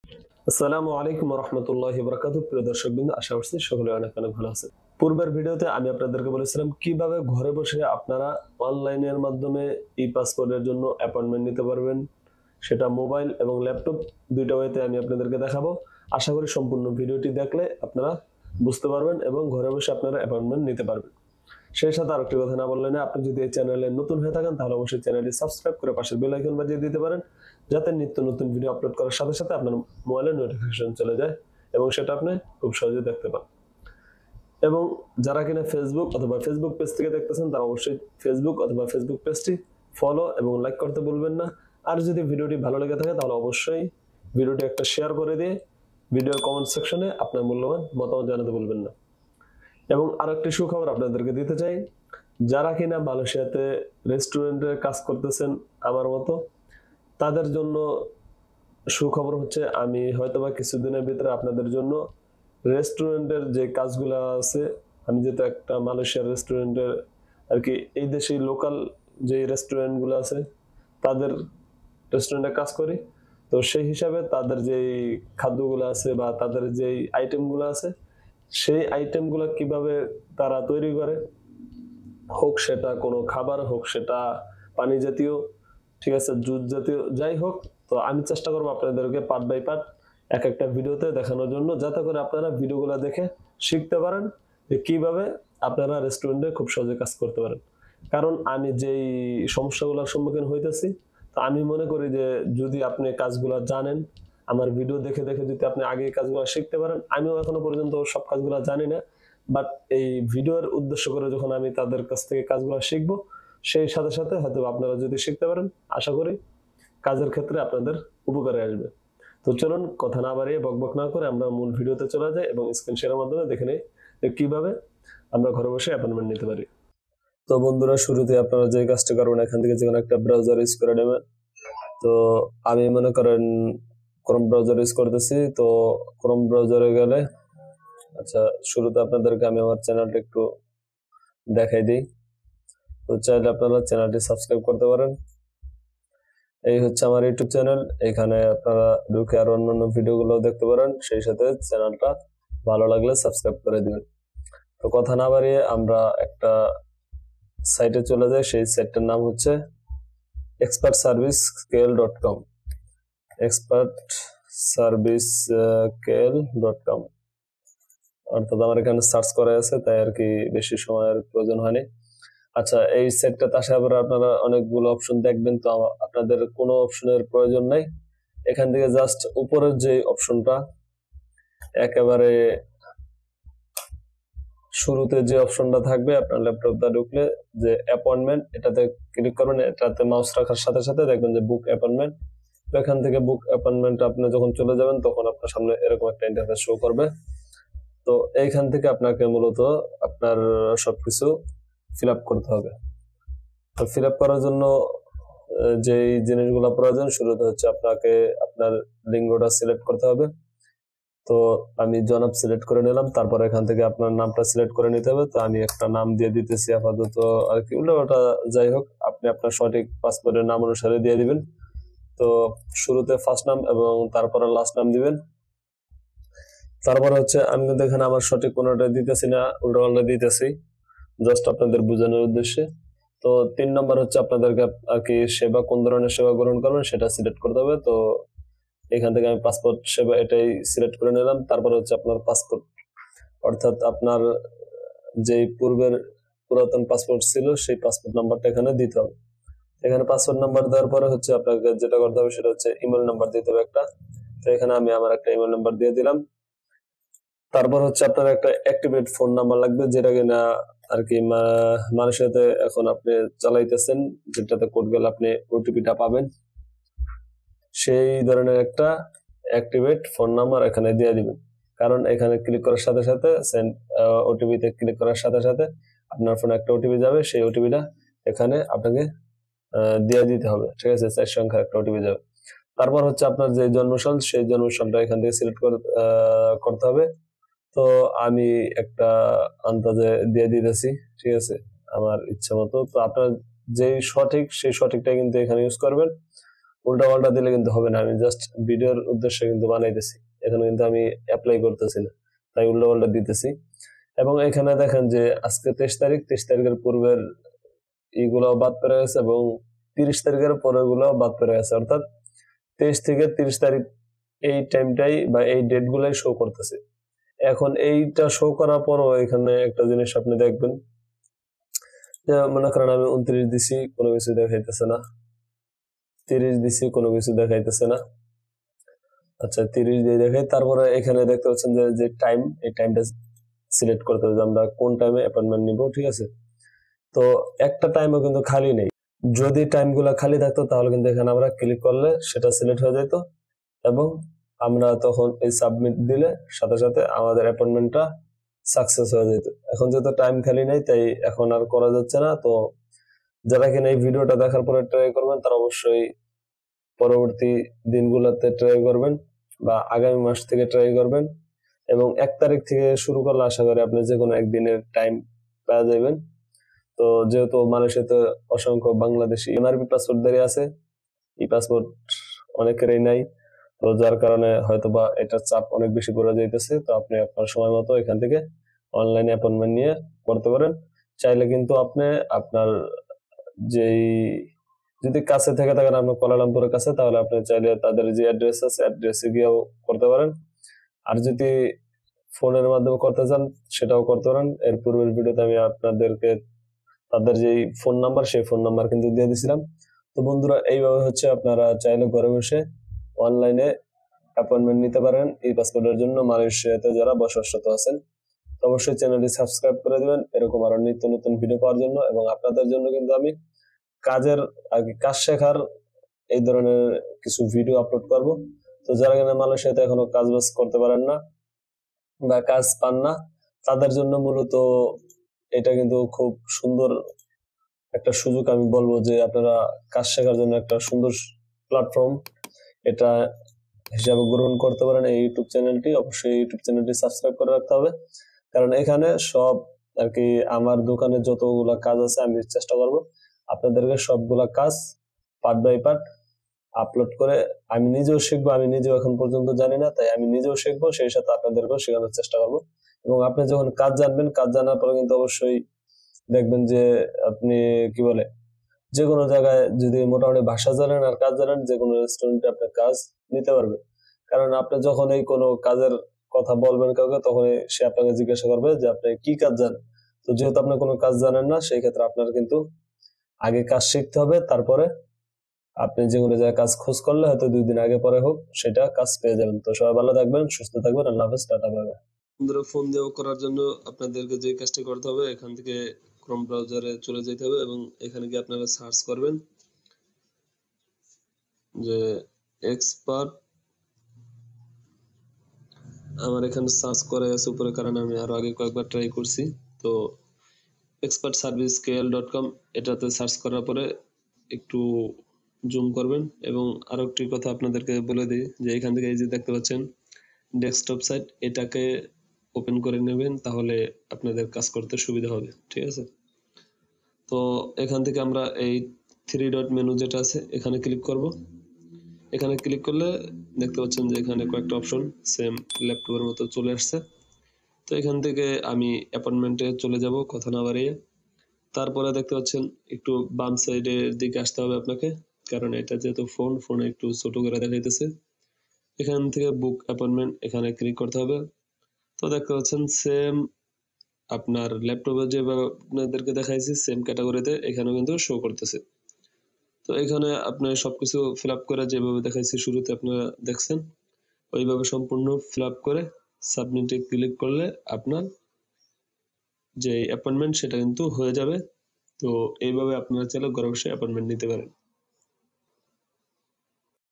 আসসালামু আলাইকুম রহমতুল্লাহি বারাকাতুহু। প্রিয় দর্শকবৃন্দ, আশা করছি সকলে অনেক অনেক ভালো আছেন। পূর্বের ভিডিওতে আমি আপনাদেরকে বলেছিলাম কিভাবে ঘরে বসে আপনারা অনলাইনের মাধ্যমে ই পাসপোর্টের জন্য অ্যাপয়েন্টমেন্ট নিতে পারবেন, সেটা মোবাইল এবং ল্যাপটপ দুইটা ওয়েতে আমি আপনাদেরকে দেখাবো। আশা করি সম্পূর্ণ ভিডিওটি দেখলে আপনারা বুঝতে পারবেন এবং ঘরে বসে আপনারা অ্যাপয়েন্টমেন্ট নিতে পারবেন। সেই সাথে আরেকটি কথা না বললে না, আপনি যদি এই চ্যানেলে নতুন হয়ে থাকেন তাহলে অবশ্যই চ্যানেলটি সাবস্ক্রাইব করে পাশের বেল আইকন বাজিয়ে দিতে পারেন, যাতে নিত্য নতুন ভিডিও আপলোড করার সাথে সাথে আপনার মোবাইলে নোটিফিকেশন চলে যায় এবং সেটা আপনি খুব সহজে দেখতে পান। এবং যারা কিনা ফেসবুক অথবা ফেসবুক পেজ থেকে দেখতেছেন তারা অবশ্যই ফেসবুক অথবা ফেসবুক পেজটি ফলো এবং লাইক করতে ভুলবেন না। আর যদি ভিডিওটি ভালো লেগে থাকে তাহলে অবশ্যই ভিডিওটি একটা শেয়ার করে দিয়ে ভিডিওর কমেন্ট সেকশনে আপনার মূল্যবান মতামত জানাতে ভুলবেন না। এবং আরেকটি সুখবর আপনাদেরকে দিতে চাই, যারা কিনা মালয়েশিয়াতে রেস্টুরেন্টে কাজ করতেছেন আমার মতো, তাদের জন্য সুখবর হচ্ছে আমি হয়তোবা কিছুদিনের ভিতরে আপনাদের জন্য রেস্টুরেন্টের যে কাজগুলো আছে, আমি যেহেতু একটা মালয়েশিয়ার রেস্টুরেন্টের আর কি এই দেশে লোকাল যে রেস্টুরেন্টগুলো আছে তাদের রেস্টুরেন্টে কাজ করি, তো সেই হিসাবে তাদের যেই খাদ্যগুলো আছে বা তাদের যেই আইটেমগুলো আছে সেই আইটেমগুলো কিভাবে তারা তৈরি করে, হোক সেটা কোনো খাবার, হোক সেটা পানি জাতীয়, ঠিক আছে, জুস জাতীয়, যাই হোক, তো আমি চেষ্টা করবো আপনাদেরকে পার্ট বাই পার্ট এক একটা ভিডিওতে দেখানোর জন্য, যাতে করে আপনারা ভিডিওগুলো দেখে শিখতে পারেন যে কিভাবে আপনারা রেস্টুরেন্টে খুব সহজে কাজ করতে পারেন। কারণ আমি যেই সমস্যাগুলোর সম্মুখীন হইতেছি, তো আমি মনে করি যে যদি আপনি কাজগুলো জানেন, আমার ভিডিও দেখে দেখে যদি আপনি আগে কাজগুলো শিখতে পারেন, আমিও এখনো পর্যন্ত সব কাজগুলো জানি না, বাট এই ভিডিওর উদ্দেশ্য করে যখন আমি তাদের কাছ থেকে কাজগুলো শিখবো, সেই সাথে সাথে হয়তো আপনারা যদি শিখতে পারেন, আশা করি কাজের ক্ষেত্রে আপনাদের উপকারে আসবে। তো চলুন কথা না বাড়িয়ে বকবক না করে আমরা মূল ভিডিওতে চলে যাই এবং স্ক্রিন শেয়ারের মাধ্যমে দেখে নিই যে কিভাবে আমরা ঘরে বসে অ্যাপয়েন্টমেন্ট নিতে পারি। তো বন্ধুরা, শুরুতে আপনারা যে কাজটা করবেন, এখান থেকে যেকোনো একটা ব্রাউজার ইউজ করে নেবেন। তো আমি মনে করেন ক্রোম ব্রাউজার ইউজ করতেছি, তো ক্রোম ব্রাউজারে গেলে, আচ্ছা, শুরুতে আপনাদেরকে আমি আমার চ্যানেলটা একটু দেখাই দিই। তো চাইলে আপনারা চ্যানেলটি সাবস্ক্রাইব করতে পারেন। এই হচ্ছে আমার ইউটিউব চ্যানেল, এখানে আপনারা ঢুকে আর অন্যান্য ভিডিওগুলো দেখতে পারেন, সেই সাথে চ্যানেলটা ভালো লাগলে সাবস্ক্রাইব করে দিবেন। তো কথা না বাড়িয়ে আমরা একটা সাইটে চলে যাই, সেই সাইটটার নাম হচ্ছে expertservicescale.com, expertservicescale.com, অর্থাৎ আমার এখানে সার্চ করা আছে, তাই আর কি বেশি সময়ের প্রয়োজন হয়নি। আচ্ছা, এই সেটটাতে আসার পরে আপনারা অনেকগুলো অপশন দেখবেন, তো আপনাদের কোনো অপশনের প্রয়োজন নাই। এখান থেকে জাস্ট উপরের যে অপশনটা একেবারে শুরুতে যে অপশনটা থাকবে আপনার ল্যাপটপটা ঢুকলে, যে অ্যাপয়েন্টমেন্ট, এটাতে ক্লিক করবেন। এটাতে মাউস রাখার সাথে সাথে দেখবেন যে বুক অ্যাপয়েন্টমেন্ট। তো এখান থেকে বুক অ্যাপয়েন্টমেন্ট আপনি যখন চলে যাবেন তখন আপনার সামনে এরকম একটা ইন্টারফেস শো করবে। তো এইখান থেকে আপনাকে মূলত আপনার সবকিছু ফিল আপ করতে হবে। তো ফিল আপ করার জন্য যেই জিনিসগুলো প্রয়োজন, শুরুতে হচ্ছে আপনাকে আপনার লিঙ্গটা সিলেক্ট করতে হবে। তো আমি জনাব সিলেক্ট করে নিলাম, তারপর এখান থেকে আপনার নামটা সিলেক্ট করে নিতে হবে। তো আমি একটা নাম দিয়ে দিতেছি আপাতত আর কি, ওটা যাই হোক, আপনি আপনার সঠিক পাসপোর্টের নাম অনুসারে দিয়ে দিবেন। তো শুরুতে ফার্স্ট নাম এবং তারপরে লাস্ট নাম দিবেন। তারপরে হচ্ছে আমি কিন্তু এখানে আমার সঠিক কোনোটা দিতেছি না, উল্টোপাল্টা দিতেছি জাস্ট আপনাদের বোঝানোর উদ্দেশ্যে। তো 3 নম্বর হচ্ছে আপনাদেরকে আর কি সেবা, কোন ধরনের সেবা গ্রহণ করবেন সেটা সিলেক্ট করতে হবে। তো এখান থেকে আমি পাসপোর্ট সেবা এটাই সিলেক্ট করে নিলাম। তারপর হচ্ছে আপনার পাসপোর্ট, অর্থাৎ আপনার যেই পূর্বের পুরাতন পাসপোর্ট ছিল সেই পাসপোর্ট নাম্বারটা এখানে দিতে হবে। এখানে পাসপোর্ট নাম্বার দেওয়ার পরে হচ্ছে আপনাকে যেটা করতে হবে সেটা হচ্ছে ইমেল নাম্বার দিতে হবে একটা। তো এখানে আমি আমার একটা ইমেল নাম্বার দিয়ে দিলাম। তারপর হচ্ছে আপনার একটা অ্যাক্টিভেট ফোন নাম্বার লাগবে, যেটা কিনা আর কি মানুষের এখন আপনি চালাইতেছেন, যেটাতে কোড গেলে আপনি ওটিপিটা পাবেন, সেই ধরনের একটা অ্যাক্টিভেট ফোন নাম্বার এখানে দিয়ে দিবেন। কারণ এখানে ক্লিক করার সাথে সাথে সেন্ড ওটিপিতে ক্লিক করার সাথে সাথে আপনার ফোনে একটা ওটিপি যাবে, সেই ওটিপিটা এখানে আপনাকে দিয়ে দিতে হবে, ঠিক আছে, 4 সংখ্যার একটা ওটিপি যাবে। তারপর হচ্ছে আপনার যে জন্মসাল, সেই জন্মসালটা এখান থেকে সিলেক্ট করতে হবে। তো আমি একটা আন্দাজে দিয়ে দিতেছি, ঠিক আছে, আমার ইচ্ছা মতো। তো আপনার যেই সঠিক, সেই সঠিকটা কিন্তু এখানে ইউজ করবেন। উল্টা পাল্টা দিলে কিন্তু হবে না। আমি জাস্ট ভিডিওর উদ্দেশ্যে কিন্তু বানাইতেছি, এখানে কিন্তু আমি অ্যাপ্লাই করতেছি না, তাই উল্টা পাল্টা দিতেছি। এবং এখানে দেখেন যে আজকে 23 তারিখ, 23 তারিখের পূর্বের এইগুলো বাদ পড়ে গেছে এবং 30 তারিখের পরের গুলো বাদ পড়ে গেছে, অর্থাৎ 23 থেকে 30 তারিখ এই টাইমটাই বা এই ডেট গুলাই শো করতেছে। এখন এইটা শো করার পরও এখানে একটা জিনিস আপনি দেখবেন যে মনে করেন আমি 29 দিছি, কোনো কিছু দেখাইতেছে না, 30 দিছি, কোনো কিছু দেখাইতেছে না। আচ্ছা 30 দিয়ে দেখাই, তারপরে এখানে দেখতে পাচ্ছেন যে টাইম, এই টাইমটা সিলেক্ট করতে হবে যে আমরা কোন টাইমে অ্যাপয়েন্টমেন্ট নিব, ঠিক আছে। তো একটা টাইমও কিন্তু খালি নেই, যদি টাইমগুলো খালি থাকতো তাহলে কিন্তু এখানে আমরা ক্লিক করলে সেটা সিলেক্ট হয়ে যেত এবং আমরা তখন এই সাবমিট দিলে সাথে সাথে আমাদের অ্যাপয়েন্টমেন্টটা সাকসেস হয়ে যেত। এখন যেহেতু টাইম খালি নেই তাই এখন আর করা যাচ্ছে না। তো যারা কিনা এই ভিডিওটা দেখার পরে ট্রাই করবেন তারা অবশ্যই পরবর্তী দিনগুলোতে ট্রাই করবেন বা আগামী মাস থেকে ট্রাই করবেন এবং 1 তারিখ থেকে শুরু করলে আশা করি আপনি যে কোনো একদিনের টাইম পেয়ে যাবেন। তো যেহেতু মালয়েশিয়াতে অসংখ্য বাংলাদেশি এমআরপি পাসপোর্টধারী আছে, ই পাসপোর্ট অনেকেরই নাই, তো যার কারণে হয়তোবা এটার চাপ অনেক বেশি পড়ে যাইতেছে। তো আপনি আপনার সময় মতো এখান থেকে অনলাইনে অ্যাপয়েন্টমেন্ট নিয়ে করতে পারেন। চাইলে কিন্তু আপনি আপনার যেই যদি কাছে থেকে থাকেন আপনার কুয়ালালামপুরের কাছে, তাহলে আপনি চাইলে তাদের যে অ্যাড্রেস আছে অ্যাড্রেসে গিয়েও করতে পারেন। আর যদি ফোনের মাধ্যমে করতে চান সেটাও করতে পারেন। এর পূর্বের ভিডিওতে আমি আপনাদেরকে তাদের যে ফোন নাম্বার, সেই ফোন নাম্বার কিন্তু দিয়ে দিছিলাম। তো বন্ধুরা, এইভাবে হচ্ছে আপনারা চাইলে ঘরে বসে অনলাইনে অ্যাপয়েন্টমেন্ট নিতে পারেন এই পাসপোর্টের জন্য মালয়েশিয়াতে যারা বসবাসরত আছেন। তো অবশ্যই চ্যানেলটি সাবস্ক্রাইব করে দিবেন এরকম আরো নিত্য নতুন ভিডিও পাওয়ার জন্য। এবং আপনাদের জন্য কিন্তু আমি কাজের আর কি কাজ শেখার এই ধরনের কিছু ভিডিও আপলোড করব। তো যারা কিনা মালয়েশিয়াতে এখনো কাজ বাজ করতে পারেন না বা কাজ পান না, তাদের জন্য মূলত এটা কিন্তু খুব সুন্দর একটা সুযোগ। আমি বলবো যে আপনারা কাজ শেখার জন্য একটা সুন্দর প্ল্যাটফর্ম এটা হিসাবে গ্রহণ করতে পারেন এই ইউটিউব চ্যানেলটি। অবশ্যই ইউটিউব চ্যানেলটি সাবস্ক্রাইব করে রাখতে হবে, কারণ এখানে সব আর কি আমার দোকানে যতগুলা কাজ আছে আমি চেষ্টা করব আপনাদেরকে সবগুলা কাজ পার্ট বাই পার্ট আপলোড করে আমি নিজেও শিখবো। আমি নিজেও এখন পর্যন্ত জানি না, তাই আমি নিজেও শিখবো, সেই সাথে আপনাদেরকেও শেখানোর চেষ্টা করবো। এবং আপনি যখন কাজ জানবেন, কাজ জানার পরে কিন্তু অবশ্যই দেখবেন যে আপনি কি বলে যে কোনো জায়গায় যদি মোটামুটি ভাষা জানেন আর কাজ জানেন, যে কোনো রেস্টুরেন্টে আপনি কাজ নিতে পারবেন। কারণ আপনি যখন এই কোনো কাজের কথা বলবেন কাউকে, তখন সে আপনাকে জিজ্ঞাসা করবে যে আপনি কি কাজ জানেন। তো যেহেতু আপনি কোনো কাজ জানেন না, সেই ক্ষেত্রে আপনার কিন্তু আগে কাজ শিখতে হবে, তারপরে আপনি যে কোনো জায়গায় কাজ খোঁজ করলে হয়তো 2 দিন আগে পরে হোক সেটা কাজ পেয়ে যাবেন। তো সবাই ভালো থাকবেন, সুস্থ থাকবেন। আল্লাহ হাফেজ, টাটা, বাই বাই। বন্ধুরা, ফোন দিয়ে করার জন্য আপনাদেরকে যে কাজটি করতে হবে, এখান থেকে ক্রোম ব্রাউজারে চলে যেতে হবে এবং এখানে গিয়ে আপনারা সার্চ করবেন যে এক্সপার্ট। আমার এখানে সার্চ করে আছে উপরে, কারণ আমি আরো আগে কয়েকবার ট্রাই করছি। তো expertservicekl.com এটাতে সার্চ করার পরে একটু জুম করবেন এবং আরো একটি কথা আপনাদেরকে বলে দিই যে এখান থেকে এই যে দেখতে পাচ্ছেন ডেস্কটপ সাইট, এটাকে ওপেন করে নেবেন, তাহলে আপনাদের কাজ করতে সুবিধা হবে, ঠিক আছে। তো এখান থেকে আমরা এই 3 ডট মেনু যেটা আছে এখানে ক্লিক করব। এখানে ক্লিক করলে দেখতে পাচ্ছেন যে এখানে কয়েকটা অপশন সেম ল্যাপটপের মতো চলে আসছে। তো এখান থেকে আমি অ্যাপয়েন্টমেন্টে চলে যাব কথা না বাড়িয়ে। তারপরে দেখতে পাচ্ছেন একটু বাম সাইডের দিকে আসতে হবে আপনাকে, কারণ এটা যেহেতু ফোনে একটু ছোট করে দেখাইতেছে। এখান থেকে বুক অ্যাপয়েন্টমেন্ট এখানে ক্লিক করতে হবে। তো দেখতে পাচ্ছেন সেম আপনার ল্যাপটপে যেভাবে আপনাদেরকে দেখাইছি সেম ক্যাটাগরিতে এখানেও কিন্তু শো করতেছে। তো এখানে আপনি সবকিছু ফিল আপ করে যেভাবে দেখাইছি শুরুতে আপনারা দেখছেন, ওইভাবে সম্পূর্ণ ফিল আপ করে সাবমিটে ক্লিক করলে আপনার যে অ্যাপয়েন্টমেন্ট সেটা কিন্তু হয়ে যাবে। তো এইভাবে আপনারা চাইলে ঘরে বসে অ্যাপয়েন্টমেন্ট নিতে পারেন।